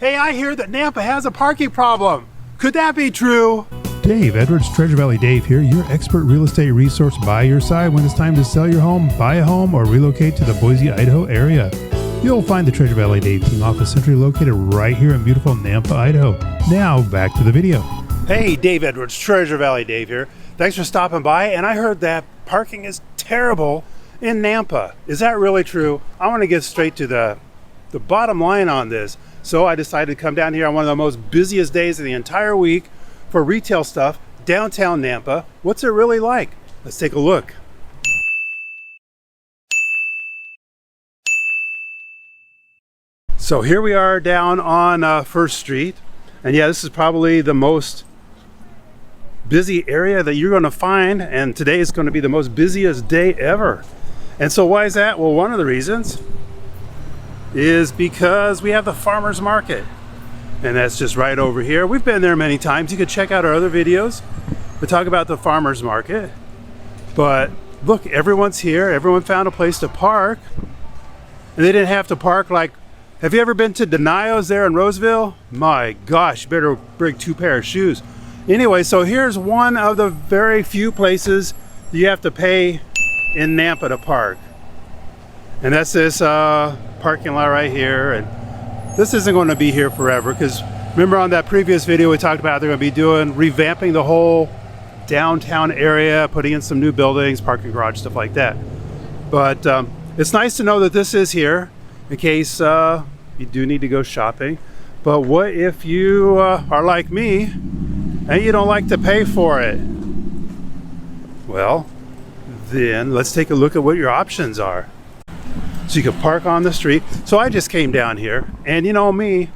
Hey, I hear that Nampa has a parking problem. Could that be true? Dave Edwards, Treasure Valley Dave here, your expert real estate resource by your side when it's time to sell your home, buy a home, or relocate to the Boise, Idaho area. You'll find the Treasure Valley Dave team office centrally located right here in beautiful Nampa, Idaho. Now, back to the video. Hey, Dave Edwards, Treasure Valley Dave here. Thanks for stopping by, and I heard that parking is terrible in Nampa. Is that really true? I want to get straight to the bottom line on this. So I decided to come down here on one of the most busiest days of the entire week for retail stuff, downtown Nampa. What's it really like? Let's take a look. So here we are down on First Street. And yeah, this is probably the most busy area that you're going to find. And today is going to be the most busiest day ever. And so why is that? Well, one of the reasons is because we have the farmers market, and that's just right over here. We've been there many times. You can check out our other videos. We talk about the farmers market, but look, everyone's here. Everyone found a place to park, and they didn't have to park like, have you ever been to Denio's there in Roseville? My gosh, you better bring 2 pairs of shoes. Anyway, so here's one of the very few places you have to pay in Nampa to park, and that's this parking lot right here. And this isn't going to be here forever, because remember on that previous video we talked about they're going to be revamping the whole downtown area, putting in some new buildings, parking garage, stuff like that. But it's nice to know that this is here in case you do need to go shopping. But what if you are like me and you don't like to pay for it? Well, then let's take a look at what your options are. So you can park on the street. So I just came down here, and you know me,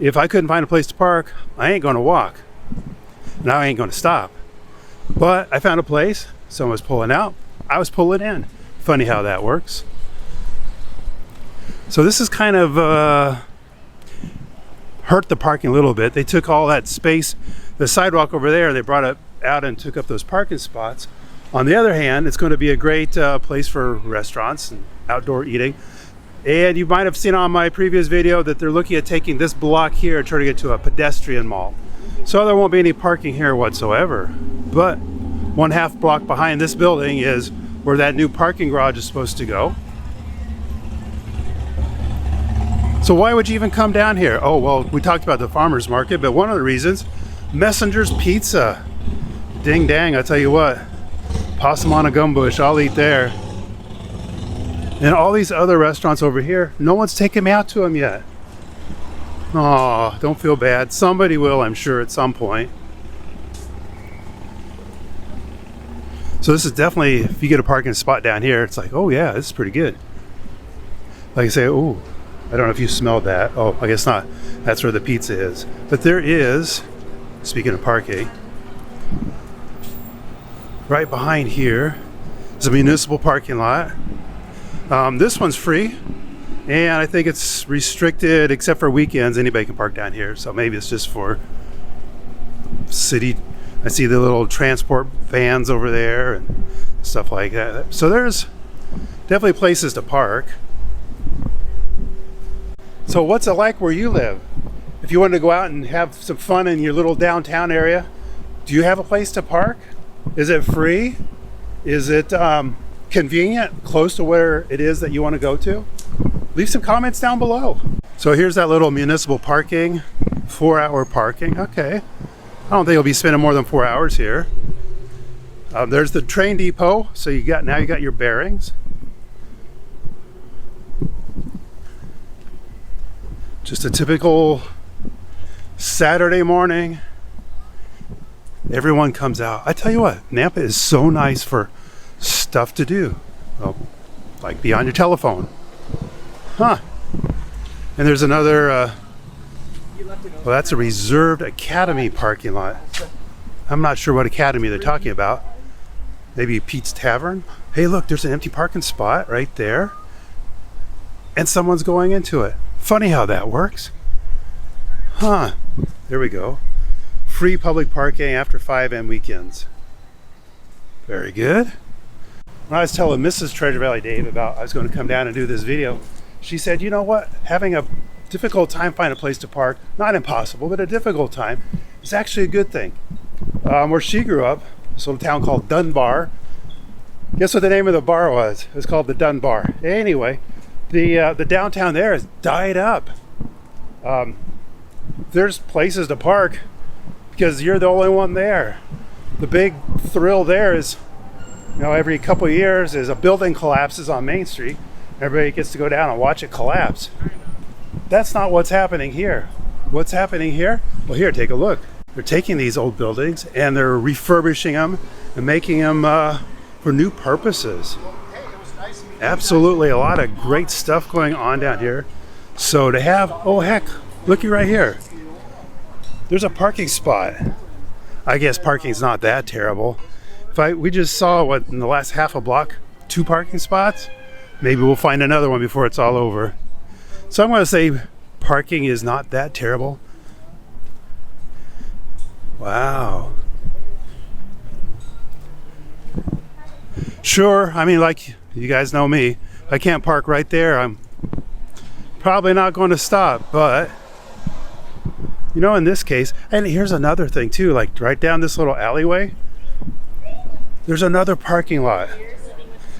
if I couldn't find a place to park, I ain't gonna walk. And I ain't gonna stop. But I found a place, someone was pulling out, I was pulling in. Funny how that works. So this is kind of hurt the parking a little bit. They took all that space, the sidewalk over there, they brought it out and took up those parking spots. On the other hand, it's going to be a great place for restaurants and outdoor eating. And you might have seen on my previous video that they're looking at taking this block here and turning it to a pedestrian mall. So there won't be any parking here whatsoever. But 1/2 block behind this building is where that new parking garage is supposed to go. So why would you even come down here? Oh, well, we talked about the farmers market, but one of the reasons, Messenger's Pizza. Ding dang, I tell you what, possum on a gum bush, I'll eat there. And all these other restaurants over here, no one's taken me out to them yet. Oh, don't feel bad. Somebody will, I'm sure, at some point. So this is definitely, if you get a parking spot down here, it's like, oh yeah, this is pretty good. Like I say, oh, I don't know if you smelled that. Oh, I guess not. That's where the pizza is. But there is, speaking of parking, right behind here is a municipal parking lot. This one's free, and I think it's restricted except for weekends. Anybody can park down here, so maybe it's just for city. I see the little transport vans over there and stuff like that. So there's definitely places to park. So what's it like where you live? If you want to go out and have some fun in your little downtown area, do you have a place to park? Is it free? Is it convenient, close to where it is that you want to go to? Leave some comments down below. So here's that little municipal parking, 4-hour parking. Okay, I don't think you'll be spending more than 4 hours here. There's the train depot, so now you got your bearings. Just a typical Saturday morning. Everyone comes out. I tell you what, Nampa is so nice for stuff to do. Well, like be on your telephone. Huh. And there's another, well, that's a reserved Academy parking lot. I'm not sure what Academy they're talking about. Maybe Pete's Tavern. Hey, look, there's an empty parking spot right there. And someone's going into it. Funny how that works. Huh. There we go. Free public parking after 5 and weekends. Very good. When I was telling Mrs. Treasure Valley Dave about I was going to come down and do this video, she said, you know what? Having a difficult time finding a place to park, not impossible, but a difficult time, is actually a good thing. Where she grew up, this little town called Dunbar. Guess what the name of the bar was? It was called the Dunbar. Anyway, the downtown there has died up. There's places to park because you're the only one there. The big thrill there is, every couple of years is a building collapses on Main Street. Everybody gets to go down and watch it collapse. That's not what's happening here. What's happening here? Well, here, take a look. They're taking these old buildings and they're refurbishing them and making them for new purposes. Absolutely, a lot of great stuff going on down here. So to have, oh heck, looky right here. There's a parking spot. I guess parking's not that terrible. We just saw, in the last half a block, 2 parking spots. Maybe we'll find another one before it's all over. So I'm going to say parking is not that terrible. Wow. Sure, like you guys know me, if I can't park right there, I'm probably not going to stop. But in this case, and here's another thing too, like right down this little alleyway, there's another parking lot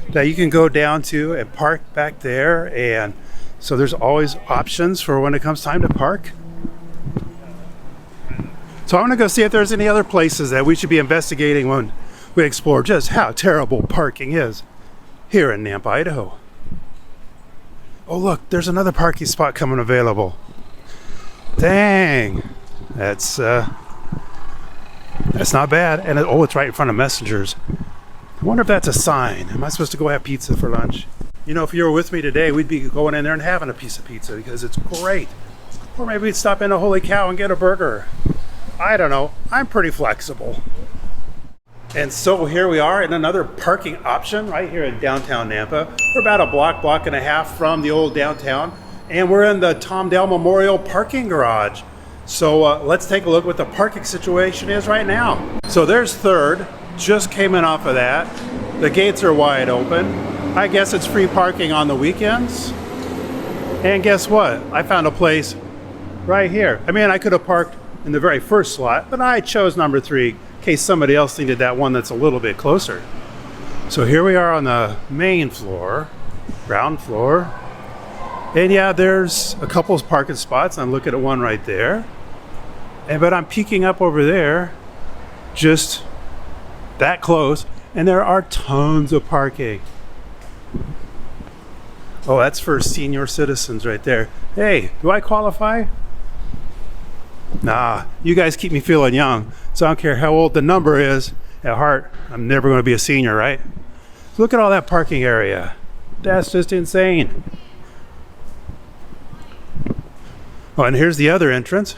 that you can go down to and park back there. And so there's always options for when it comes time to park. So I'm gonna go see if there's any other places that we should be investigating when we explore just how terrible parking is here in Nampa, Idaho. Oh look, there's another parking spot coming available. Dang, that's not bad. And it's right in front of Messenger's. I wonder if that's a sign. Am I supposed to go have pizza for lunch? If you were with me today, we'd be going in there and having a piece of pizza because it's great. Or maybe we'd stop in a Holy Cow and get a burger. I don't know. I'm pretty flexible. And so here we are in another parking option right here in downtown Nampa. We're about a block and a half from the old downtown. And we're in the Tom Dale Memorial parking garage. So let's take a look what the parking situation is right now. So there's 3rd, just came in off of that. The gates are wide open. I guess it's free parking on the weekends. And guess what? I found a place right here. I could have parked in the very first slot, but I chose number 3 in case somebody else needed that one that's a little bit closer. So here we are on the main floor, ground floor. And yeah, there's a couple of parking spots. I'm looking at one right there. But I'm peeking up over there, just that close, and there are tons of parking. Oh, that's for senior citizens right there. Hey, do I qualify? Nah, you guys keep me feeling young, so I don't care how old the number is. At heart, I'm never going to be a senior, right? Look at all that parking area. That's just insane. Oh, and here's the other entrance.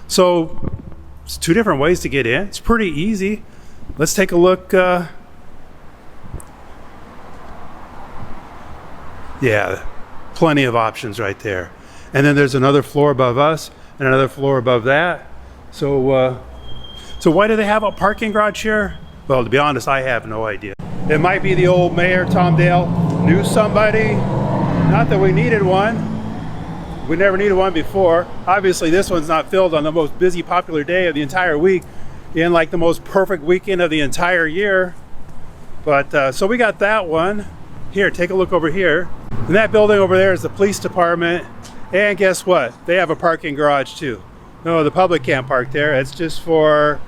So it's 2 different ways to get in. It's pretty easy. Let's take a look. Yeah, plenty of options right there. And then there's another floor above us and another floor above that. So why do they have a parking garage here? Well, to be honest, I have no idea. It might be the old mayor, Tom Dale, knew somebody. Not that we needed one. We never needed one before. Obviously, this one's not filled on the most busy, popular day of the entire week, in like the most perfect weekend of the entire year. But so we got that one. Here, take a look over here. And that building over there is the police department. And guess what? They have a parking garage too. No, the public can't park there. It's just for,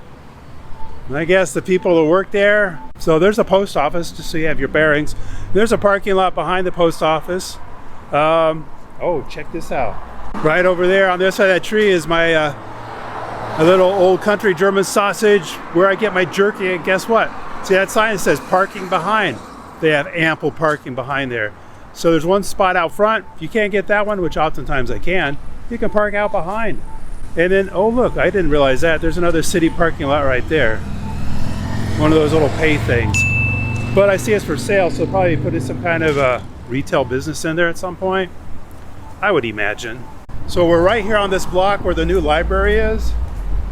I guess, the people who work there. So there's a post office, just so you have your bearings. There's a parking lot behind the post office. Oh, check this out. Right over there on the other side of that tree is my a little old country German sausage where I get my jerky. And guess what? See that sign that says parking behind? They have ample parking behind there. So there's one spot out front. If you can't get that one, which oftentimes I can, you can park out behind. And then, oh look, I didn't realize that. There's another city parking lot right there. One of those little pay things. But I see it's for sale, so probably put in some kind of a retail business in there at some point, I would imagine. So we're right here on this block where the new library is.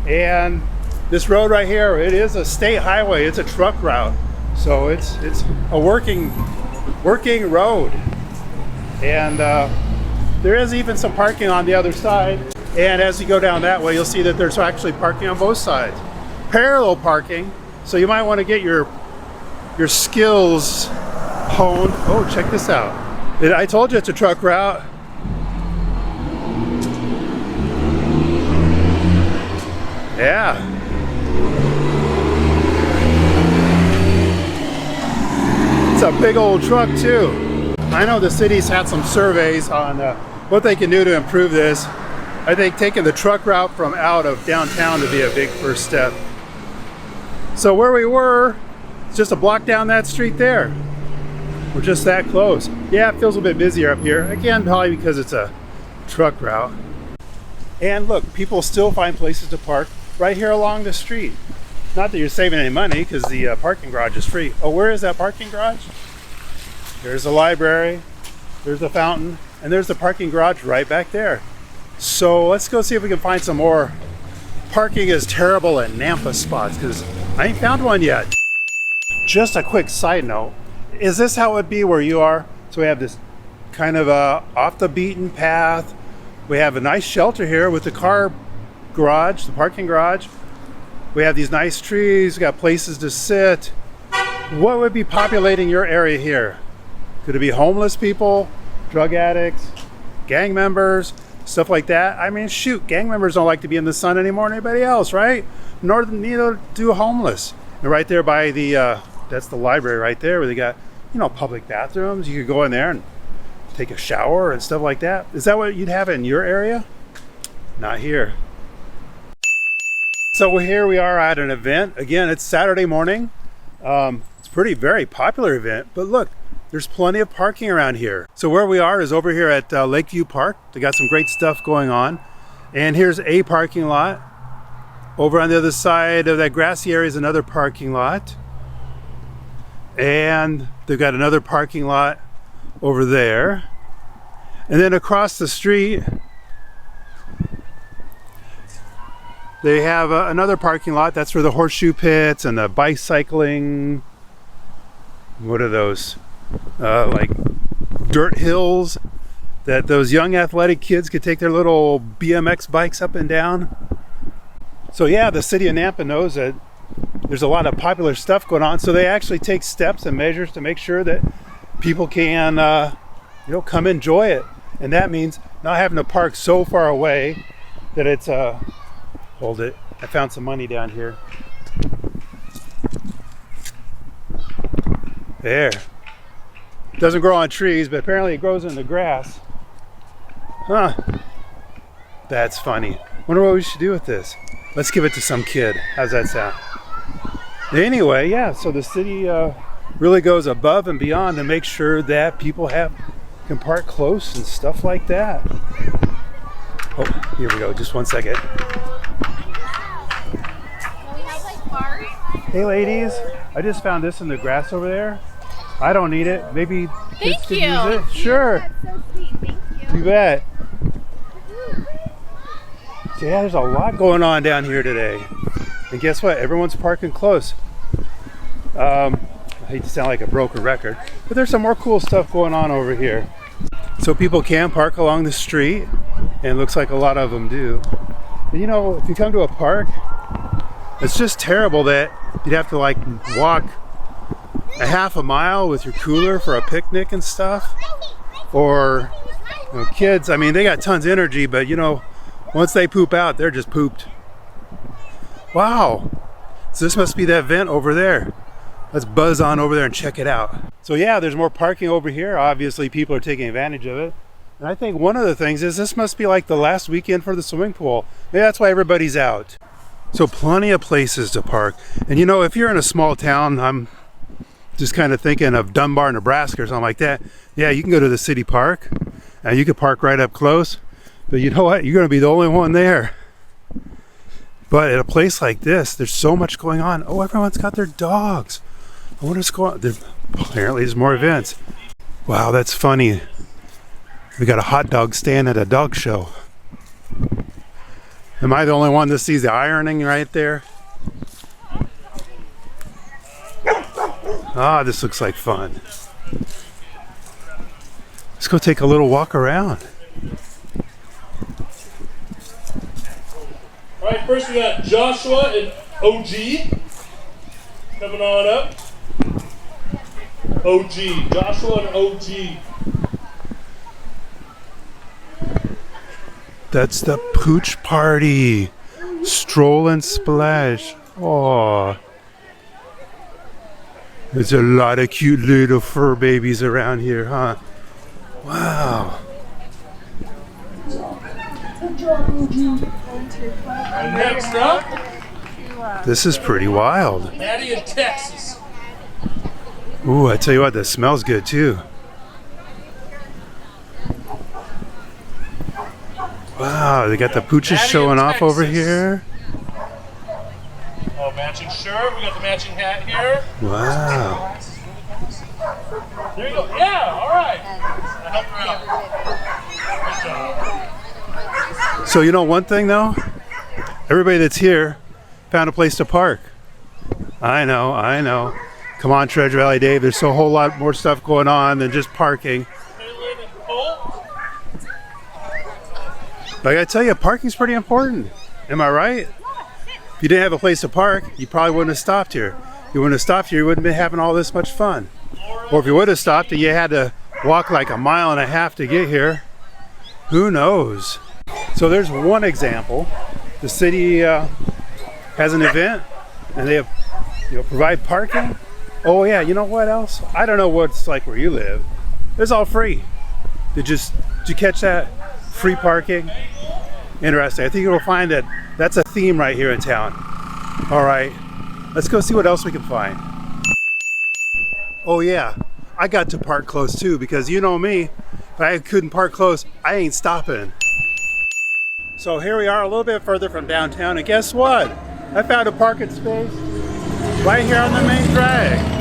And this road right here, it is a state highway. It's a truck route. So it's a working road. And There is even some parking on the other side. And as you go down that way, you'll see that there's actually parking on both sides. Parallel parking, so you might want to get your skills honed. Oh, check this out. I told you it's a truck route. Yeah. It's a big old truck too. I know the city's had some surveys on what they can do to improve this. I think taking the truck route from out of downtown would be a big first step. So where we were, it's just a block down that street there. We're just that close. Yeah, it feels a bit busier up here. Again, probably because it's a truck route. And look, people still find places to park right here along the street. Not that you're saving any money because the parking garage is free. Oh, where is that parking garage? There's the library, there's the fountain, and there's the parking garage right back there. So let's go see if we can find some more parking is terrible at Nampa spots, because I ain't found one yet. Just a quick side note, is this how it would be where you are? So we have this kind of off the beaten path. We have a nice shelter here with the car garage, the parking garage. We have these nice trees, we got places to sit. What would be populating your area here? Could it be homeless people, drug addicts, gang members, stuff like that? I mean, shoot, gang members don't like to be in the sun anymore than anybody else, right? Neither do homeless. And right there by the, that's the library right there where they got, you know, public bathrooms. You could go in there and take a shower and stuff like that. Is that what you'd have in your area? Not here. So here we are at an event. Again, it's Saturday morning. It's a very popular event, but look, there's plenty of parking around here. So where we are is over here at Lakeview Park. They got some great stuff going on. And here's a parking lot. Over on the other side of that grassy area is another parking lot. And they've got another parking lot over there. And then across the street, they have another parking lot. That's for the horseshoe pits and the bicycling. What are those? Like dirt hills that those young athletic kids could take their little BMX bikes up and down. So yeah, the city of Nampa knows that there's a lot of popular stuff going on. So they actually take steps and measures to make sure that people can, come enjoy it. And that means not having to park so far away that it's, hold it, I found some money down here. There. It doesn't grow on trees, but apparently it grows in the grass. Huh. That's funny. Wonder what we should do with this. Let's give it to some kid. How's that sound? Anyway, yeah, so the city really goes above and beyond to make sure that people can park close and stuff like that. Oh, here we go. Just one second. Hey ladies, I just found this in the grass over there. I don't need it. Maybe kids could use it. Sure. That's so sweet. Thank you. You bet. So yeah, there's a lot going on down here today. And guess what? Everyone's parking close. I hate to sound like a broken record, but there's some more cool stuff going on over here. So people can park along the street, and it looks like a lot of them do. But you know, if you come to a park, it's just terrible that you'd have to like walk a half a mile with your cooler for a picnic and stuff. Or kids, I mean, they got tons of energy, but once they poop out, they're just pooped. Wow, so this must be that vent over there. Let's buzz on over there and check it out. So yeah, there's more parking over here. Obviously people are taking advantage of it. And I think one of the things is this must be like the last weekend for the swimming pool. Maybe that's why everybody's out. So plenty of places to park. And if you're in a small town, I'm just kind of thinking of Dunbar, Nebraska or something like that. Yeah, you can go to the city park and you can park right up close. But you know what? You're going to be the only one there. But at a place like this, there's so much going on. Oh, everyone's got their dogs. I wonder what's going on. Apparently there's more events. Wow, that's funny. We got a hot dog stand at a dog show. Am I the only one that sees the ironing right there? Ah, this looks like fun. Let's go take a little walk around. All right, first we got Joshua and OG coming on up. OG, Joshua and OG. That's the pooch party. Stroll and splash. Oh, there's a lot of cute little fur babies around here, huh? Wow. And next up, This is pretty wild. Maddie in Texas. Ooh, I tell you what, this smells good too. Wow, they got the pooches Maddie in showing off over Texas. here. Oh, matching shirt. We got the matching hat here. Wow. There you go. Yeah, all right. I helped her out. Good job. So you know one thing though? Everybody that's here found a place to park. I know. Come on, Treasure Valley Dave, there's a whole lot more stuff going on than just parking. Kaylin and Cole. But I gotta tell you, parking's pretty important. Am I right? If you didn't have a place to park, you probably wouldn't have stopped here. You wouldn't have stopped here, you wouldn't have been having all this much fun. Or if you would have stopped and you had to walk like a mile and a half to get here, who knows? So there's one example. The city has an event and they have, provide parking. Oh yeah, you know what else? I don't know what it's like where you live. It's all free. Did you catch that? Free parking. Interesting. I think you'll find that that's a theme right here in town. All right, let's go see what else we can find. Oh yeah, I got to park close too because you know me, if I couldn't park close, I ain't stopping. So here we are a little bit further from downtown, and guess what? I found a parking space right here on the main drag.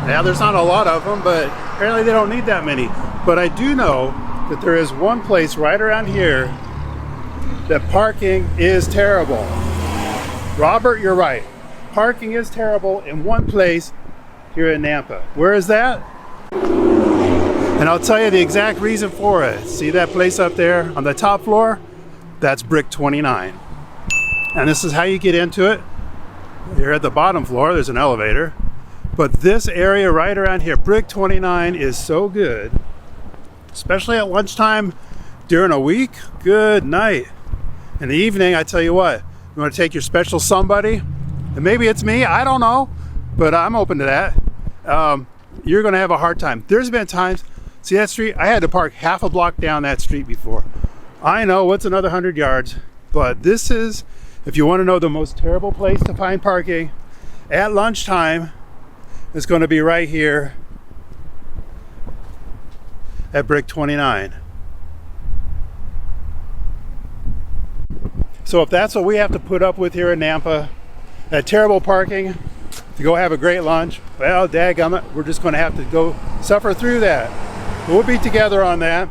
Yeah, there's not a lot of them, but apparently they don't need that many. But I do know that there is one place right around here that parking is terrible. Robert, you're right. Parking is terrible in one place here in Nampa. Where is that? And I'll tell you the exact reason for it. See that place up there on the top floor? That's Brick 29. And this is how you get into it. You're at the bottom floor, there's an elevator. But this area right around here, Brick 29, is so good. Especially at lunchtime during a week, good night. In the evening, I tell you what, you want to take your special somebody, and maybe it's me, I don't know, but I'm open to that. You're going to have a hard time. There's been times, see that street? I had to park half a block down that street before. I know, what's another 100 yards? But this is, if you want to know the most terrible place to find parking at lunchtime, it's going to be right here at Brick 29. So if that's what we have to put up with here in Nampa, that terrible parking to go have a great lunch, well, dadgummit, we're just going to have to go suffer through that. We'll be together on that.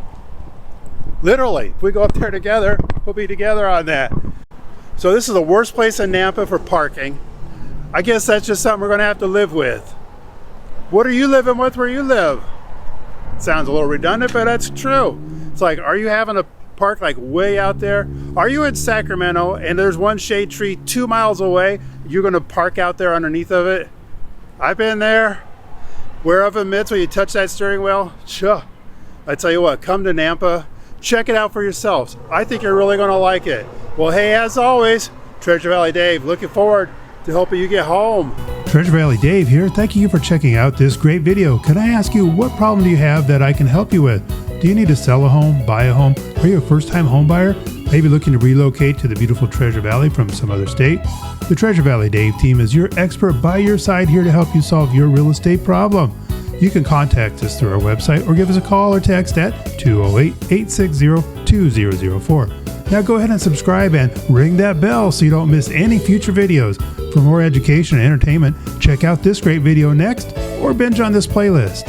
Literally, if we go up there together, we'll be together on that. So this is the worst place in Nampa for parking. I guess that's just something we're going to have to live with. What are you living with where you live? Sounds a little redundant, but that's true. It's like, are you having to park like way out there? Are you in Sacramento and there's one shade tree 2 miles away? You're going to park out there underneath of it? I've been there. Whereof admits when you touch that steering wheel, sure. I tell you what, come to Nampa, check it out for yourselves. I think you're really going to like it. Well, hey, as always, Treasure Valley Dave, looking forward to helping you get home. Treasure Valley Dave here. Thank you for checking out this great video. Can I ask you, what problem do you have that I can help you with? Do you need to sell a home, buy a home? Are you a first-time home buyer? Maybe looking to relocate to the beautiful Treasure Valley from some other state? The Treasure Valley Dave team is your expert by your side here to help you solve your real estate problem. You can contact us through our website or give us a call or text at 208-860-2004. Now go ahead and subscribe and ring that bell so you don't miss any future videos. For more education and entertainment, check out this great video next or binge on this playlist.